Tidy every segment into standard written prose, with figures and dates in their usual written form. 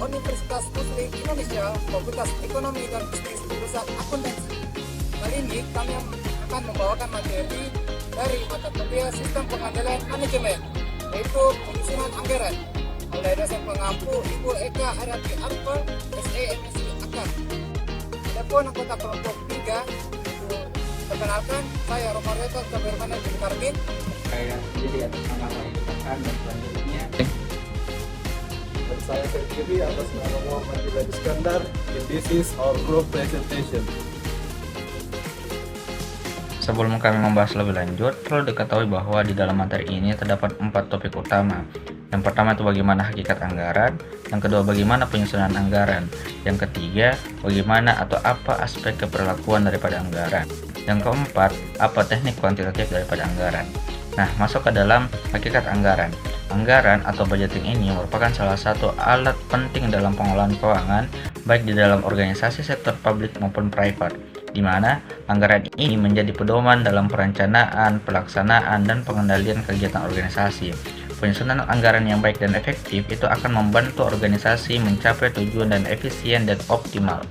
Universitas Muslim Indonesia, Fakultas Ekonomi dan Bisnis jurusan Akuntansi. Kali ini kami akan membawakan materi dari mata kuliah Sistem Pengendalian Manajemen, yaitu penyusunan anggaran, oleh dosen pengampu Ibu Eka Ariati Arfa, SEMSI Akad. Adapun anggota kelompok 3, perkenalkan, saya Romarioto Kabirmanan bin Karbin. Saya sendiri atas nama Pak dan selanjutnya. Dan saya sendiri atas nama Muhammad Bilal Iskandar. And this is our group presentation. Sebelum kami membahas lebih lanjut, perlu diketahui bahwa di dalam materi ini terdapat 4 topik utama. Yang pertama itu bagaimana hakikat anggaran, yang kedua bagaimana penyusunan anggaran, yang ketiga bagaimana atau apa aspek keperlakuan daripada anggaran, yang keempat apa teknik kuantitatif daripada anggaran. Nah, masuk ke dalam hakikat anggaran. Anggaran atau budgeting ini merupakan salah satu alat penting dalam pengelolaan keuangan, baik di dalam organisasi sektor publik maupun private, di mana anggaran ini menjadi pedoman dalam perencanaan, pelaksanaan, dan pengendalian kegiatan organisasi. Penyusunan anggaran yang baik dan efektif itu akan membantu organisasi mencapai tujuan dan efisien dan optimal.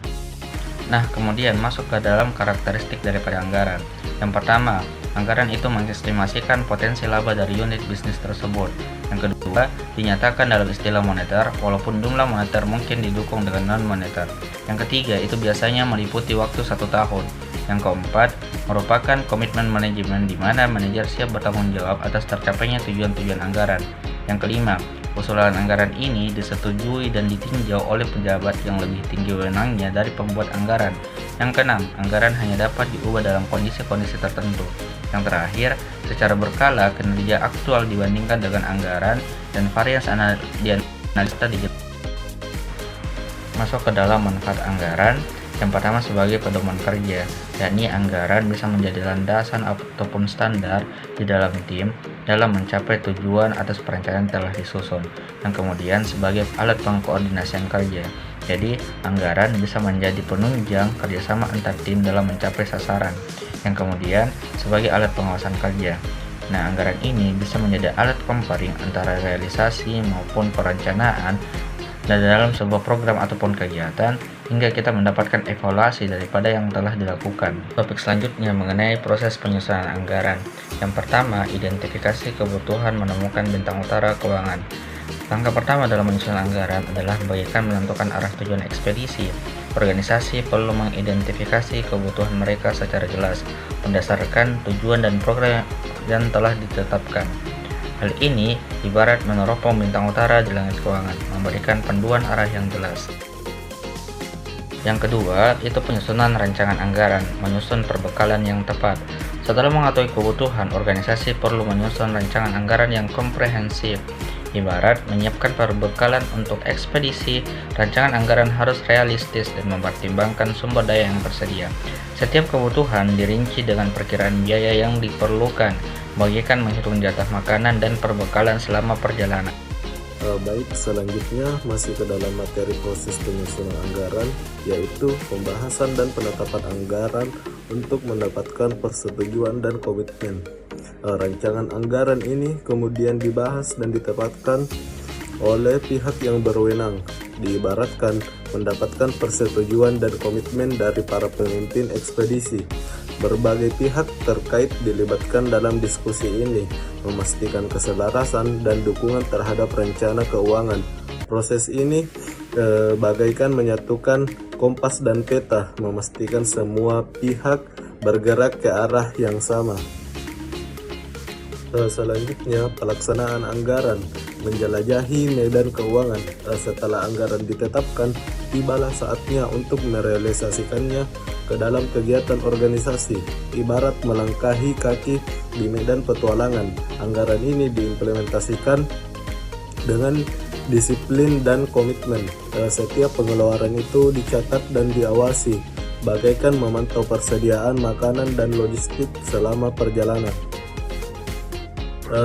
Nah, kemudian masuk ke dalam karakteristik daripada anggaran. Yang pertama, anggaran itu mengestimasikan potensi laba dari unit bisnis tersebut. Yang kedua, dinyatakan dalam istilah moneter, walaupun jumlah moneter mungkin didukung dengan non-moneter. Yang ketiga, itu biasanya meliputi waktu 1 tahun. Yang keempat, merupakan komitmen manajemen di mana manajer siap bertanggung jawab atas tercapainya tujuan-tujuan anggaran. Yang kelima, usulan anggaran ini disetujui dan ditinjau oleh pejabat yang lebih tinggi wewenangnya dari pembuat anggaran. Yang keenam, anggaran hanya dapat diubah dalam kondisi-kondisi tertentu. Yang terakhir, secara berkala kinerja aktual dibandingkan dengan anggaran dan varians analisa dijelaskan. Masuk ke dalam manfaat anggaran. Yang pertama sebagai pedoman kerja, yakni anggaran bisa menjadi landasan ataupun standar di dalam tim dalam mencapai tujuan atas perencanaan telah disusun. Yang kemudian sebagai alat pengkoordinasian kerja, jadi anggaran bisa menjadi penunjang kerjasama antar tim dalam mencapai sasaran. Yang kemudian sebagai alat pengawasan kerja. Nah, anggaran ini bisa menjadi alat comparing antara realisasi maupun perencanaan dan dalam sebuah program ataupun kegiatan hingga kita mendapatkan evaluasi daripada yang telah dilakukan. Topik selanjutnya mengenai proses penyusunan anggaran. Yang pertama, identifikasi kebutuhan menemukan bintang utara keuangan. Langkah pertama dalam menyusun anggaran adalah bagikan menentukan arah tujuan ekspedisi. Organisasi perlu mengidentifikasi kebutuhan mereka secara jelas berdasarkan tujuan dan program yang telah ditetapkan. Hal ini ibarat meneropong bintang utara di langit keuangan, memberikan panduan arah yang jelas. Yang kedua, itu penyusunan rancangan anggaran, menyusun perbekalan yang tepat. Setelah mengetahui kebutuhan, organisasi perlu menyusun rancangan anggaran yang komprehensif. Ibarat menyiapkan perbekalan untuk ekspedisi, rancangan anggaran harus realistis dan mempertimbangkan sumber daya yang tersedia. Setiap kebutuhan dirinci dengan perkiraan biaya yang diperlukan, bagikan menghitung jatah makanan dan perbekalan selama perjalanan. Baik, selanjutnya masih ke dalam materi proses penyusunan anggaran, yaitu pembahasan dan penetapan anggaran untuk mendapatkan persetujuan dan komitmen. Rancangan anggaran ini kemudian dibahas dan ditetapkan oleh pihak yang berwenang, diibaratkan mendapatkan persetujuan dan komitmen dari para pemimpin ekspedisi. Berbagai pihak terkait dilibatkan dalam diskusi ini, memastikan keselarasan dan dukungan terhadap rencana keuangan. Proses ini bagaikan menyatukan kompas dan peta, memastikan semua pihak bergerak ke arah yang sama. Selanjutnya, pelaksanaan anggaran, menjelajahi medan keuangan. Setelah anggaran ditetapkan, tibalah saatnya untuk merealisasikannya ke dalam kegiatan organisasi. Ibarat melangkahi kaki di medan petualangan, anggaran ini diimplementasikan dengan disiplin dan komitmen. Setiap pengeluaran itu dicatat dan diawasi, bagaikan memantau persediaan makanan dan logistik selama perjalanan.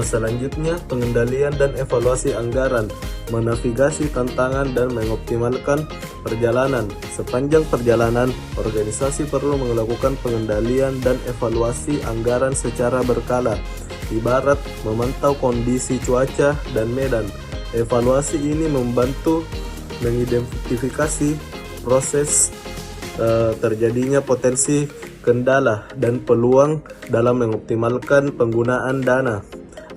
Selanjutnya, pengendalian dan evaluasi anggaran, menavigasi tantangan dan mengoptimalkan perjalanan. Sepanjang perjalanan, organisasi perlu melakukan pengendalian dan evaluasi anggaran secara berkala, ibarat memantau kondisi cuaca dan medan. Evaluasi ini membantu mengidentifikasi proses terjadinya potensi kendala dan peluang dalam mengoptimalkan penggunaan dana.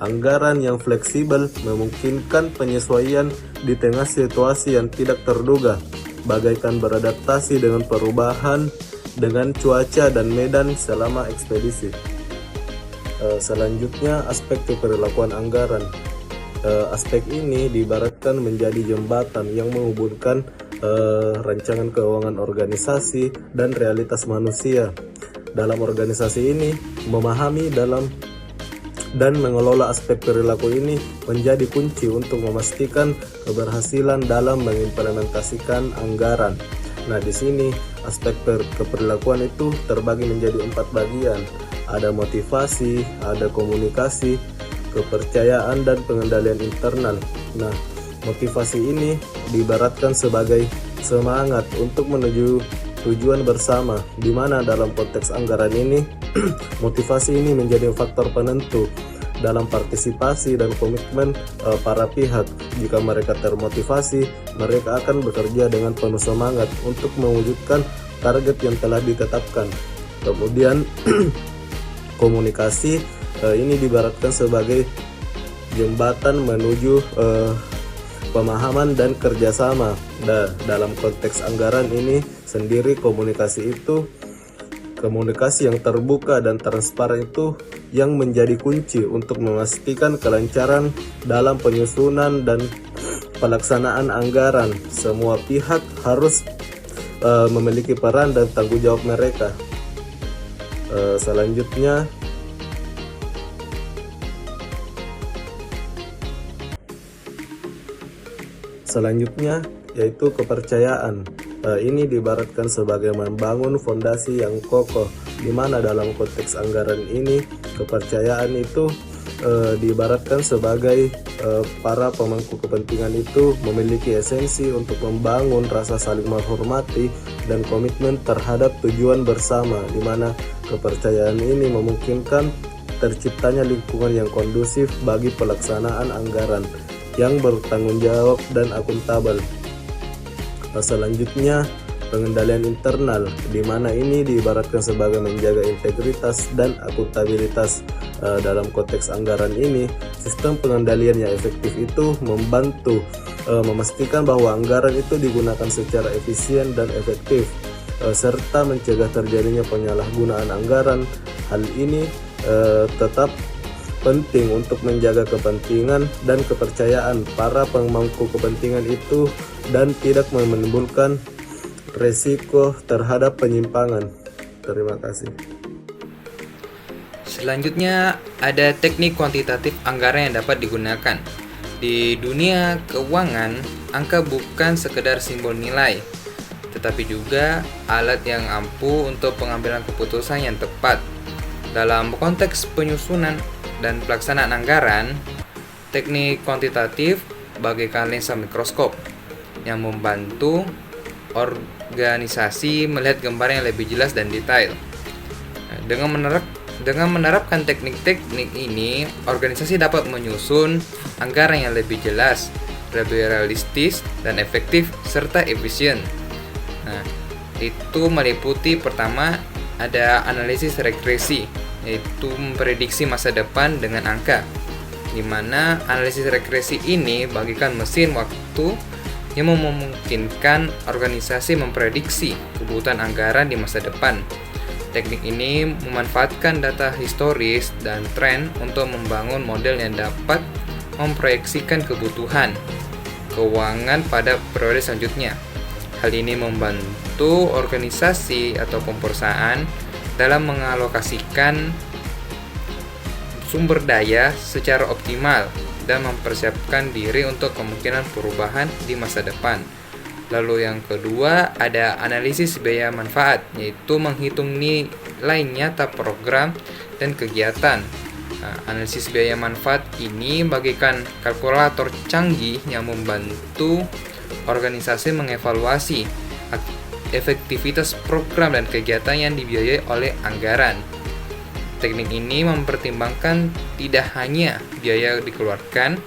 Anggaran yang fleksibel memungkinkan penyesuaian di tengah situasi yang tidak terduga, bagaikan beradaptasi dengan perubahan dengan cuaca dan medan selama ekspedisi. Selanjutnya, aspek keperlakuan anggaran. Aspek ini diibaratkan menjadi jembatan yang menghubungkan rancangan keuangan organisasi dan realitas manusia. Dalam organisasi ini, memahami dan mengelola aspek perilaku ini menjadi kunci untuk memastikan keberhasilan dalam mengimplementasikan anggaran. Nah, di sini aspek keperlakuan itu terbagi menjadi 4 bagian. Ada motivasi, ada komunikasi, kepercayaan, dan pengendalian internal. Nah, motivasi ini diibaratkan sebagai semangat untuk menuju tujuan bersama, di mana dalam konteks anggaran ini motivasi ini menjadi faktor penentu dalam partisipasi dan komitmen para pihak. Jika mereka termotivasi, mereka akan bekerja dengan penuh semangat untuk mewujudkan target yang telah ditetapkan. Kemudian komunikasi ini diibaratkan sebagai jembatan menuju pemahaman dan kerjasama. Dalam konteks anggaran ini sendiri, komunikasi yang terbuka dan transparan itu yang menjadi kunci untuk memastikan kelancaran dalam penyusunan dan pelaksanaan anggaran. Semua pihak harus memiliki peran dan tanggung jawab mereka. Selanjutnya yaitu kepercayaan. Ini diibaratkan sebagai membangun fondasi yang kokoh, di mana dalam konteks anggaran ini kepercayaan itu diibaratkan sebagai para pemangku kepentingan itu memiliki esensi untuk membangun rasa saling menghormati dan komitmen terhadap tujuan bersama, di mana kepercayaan ini memungkinkan terciptanya lingkungan yang kondusif bagi pelaksanaan anggaran yang bertanggung jawab dan akuntabel. Selanjutnya, pengendalian internal, di mana ini diibaratkan sebagai menjaga integritas dan akuntabilitas. Dalam konteks anggaran ini, sistem pengendalian yang efektif itu membantu memastikan bahwa anggaran itu digunakan secara efisien dan efektif, serta mencegah terjadinya penyalahgunaan anggaran. Hal ini tetap penting untuk menjaga kepentingan dan kepercayaan para pemangku kepentingan itu dan tidak menimbulkan resiko terhadap penyimpangan. Terima kasih. Selanjutnya ada teknik kuantitatif anggaran yang dapat digunakan. Di dunia keuangan, angka bukan sekedar simbol nilai, tetapi juga alat yang ampuh untuk pengambilan keputusan yang tepat. Dalam konteks penyusunan dan pelaksanaan anggaran, teknik kuantitatif bagaikan lensa mikroskop yang membantu organisasi melihat gambaran yang lebih jelas dan detail. Dengan menerapkan teknik-teknik ini, organisasi dapat menyusun anggaran yang lebih jelas, lebih realistis, dan efektif serta efisien. Nah, itu meliputi pertama ada analisis regresi, yaitu memprediksi masa depan dengan angka, di mana analisis regresi ini bagikan mesin waktu yang memungkinkan organisasi memprediksi kebutuhan anggaran di masa depan. Teknik ini memanfaatkan data historis dan tren untuk membangun model yang dapat memproyeksikan kebutuhan keuangan pada periode selanjutnya. Hal ini membantu organisasi atau perusahaan dalam mengalokasikan sumber daya secara optimal dan mempersiapkan diri untuk kemungkinan perubahan di masa depan. Lalu yang kedua ada analisis biaya manfaat, yaitu menghitung nilai nyata program dan kegiatan. Analisis biaya manfaat ini bagaikan kalkulator canggih yang membantu organisasi mengevaluasi efektivitas program dan kegiatan yang dibiayai oleh anggaran. Teknik ini mempertimbangkan tidak hanya biaya dikeluarkan,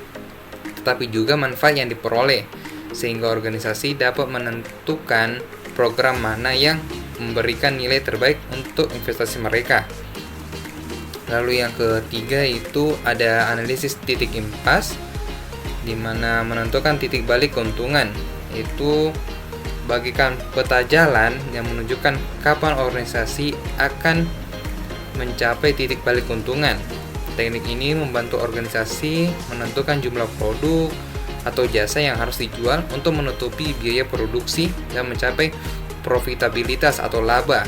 tetapi juga manfaat yang diperoleh, sehingga organisasi dapat menentukan program mana yang memberikan nilai terbaik untuk investasi mereka. Lalu yang ketiga itu ada analisis titik impas, di mana menentukan titik balik keuntungan. Itu bagikan peta jalan yang menunjukkan kapan organisasi akan mencapai titik balik keuntungan. Teknik ini membantu organisasi menentukan jumlah produk atau jasa yang harus dijual untuk menutupi biaya produksi dan mencapai profitabilitas atau laba.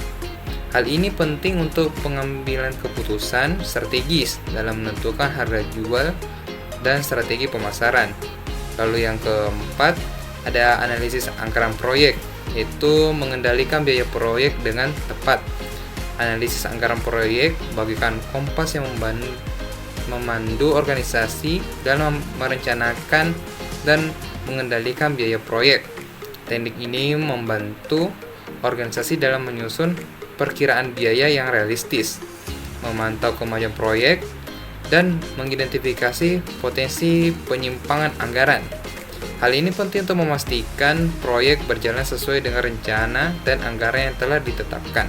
Hal ini penting untuk pengambilan keputusan strategis dalam menentukan harga jual dan strategi pemasaran. Lalu yang keempat, ada analisis anggaran proyek, yaitu mengendalikan biaya proyek dengan tepat. Analisis anggaran proyek bagikan kompas yang memandu organisasi dalam merencanakan dan mengendalikan biaya proyek. Teknik ini membantu organisasi dalam menyusun perkiraan biaya yang realistis, memantau kemajuan proyek, dan mengidentifikasi potensi penyimpangan anggaran. Hal ini penting untuk memastikan proyek berjalan sesuai dengan rencana dan anggaran yang telah ditetapkan.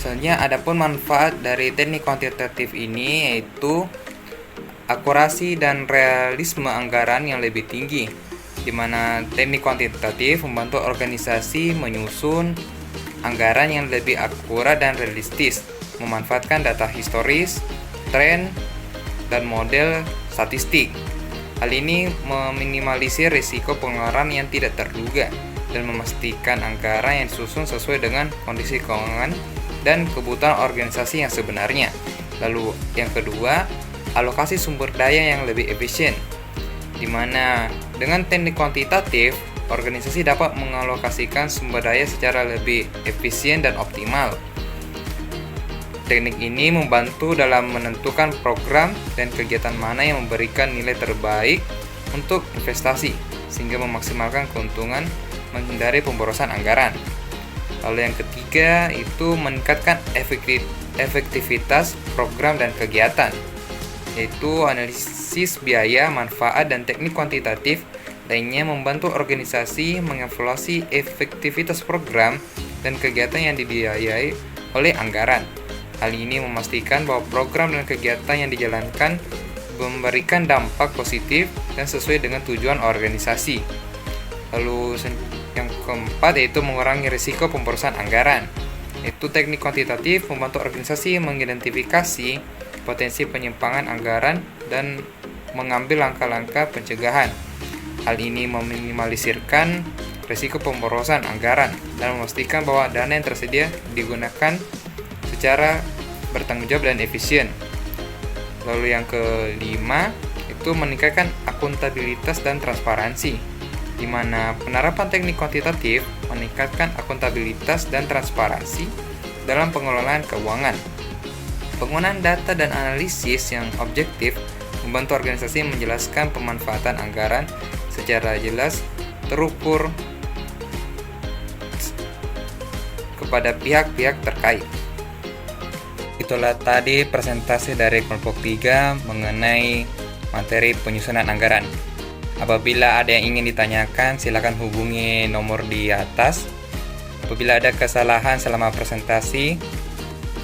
Selanjutnya, adapun manfaat dari teknik kuantitatif ini yaitu akurasi dan realisme anggaran yang lebih tinggi, di mana teknik kuantitatif membantu organisasi menyusun anggaran yang lebih akurat dan realistis, memanfaatkan data historis, tren, dan model statistik. Hal ini meminimalisir risiko pengeluaran yang tidak terduga dan memastikan anggaran yang disusun sesuai dengan kondisi keuangan dan kebutuhan organisasi yang sebenarnya. Lalu yang kedua, alokasi sumber daya yang lebih efisien, di mana dengan teknik kuantitatif, organisasi dapat mengalokasikan sumber daya secara lebih efisien dan optimal. Teknik ini membantu dalam menentukan program dan kegiatan mana yang memberikan nilai terbaik untuk investasi, sehingga memaksimalkan keuntungan, menghindari pemborosan anggaran. Lalu yang ketiga itu meningkatkan efektivitas program dan kegiatan, yaitu analisis biaya, manfaat, dan teknik kuantitatif lainnya membantu organisasi mengevaluasi efektivitas program dan kegiatan yang dibiayai oleh anggaran. Hal ini memastikan bahwa program dan kegiatan yang dijalankan memberikan dampak positif dan sesuai dengan tujuan organisasi. Lalu yang keempat yaitu mengurangi risiko pemborosan anggaran. Itu teknik kuantitatif membantu organisasi mengidentifikasi potensi penyimpangan anggaran dan mengambil langkah-langkah pencegahan. Hal ini meminimalisirkan risiko pemborosan anggaran dan memastikan bahwa dana yang tersedia digunakan secara bertanggung jawab dan efisien. Lalu yang kelima itu meningkatkan akuntabilitas dan transparansi, di mana penerapan teknik kuantitatif meningkatkan akuntabilitas dan transparansi dalam pengelolaan keuangan. Penggunaan data dan analisis yang objektif membantu organisasi menjelaskan pemanfaatan anggaran secara jelas, terukur kepada pihak-pihak terkait. Itulah tadi presentasi dari kelompok 3 mengenai materi penyusunan anggaran. Apabila ada yang ingin ditanyakan, silakan hubungi nomor di atas. Apabila ada kesalahan selama presentasi,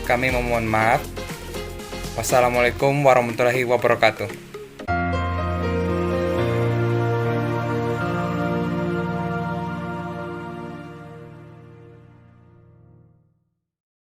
kami memohon maaf. Wassalamualaikum warahmatullahi wabarakatuh.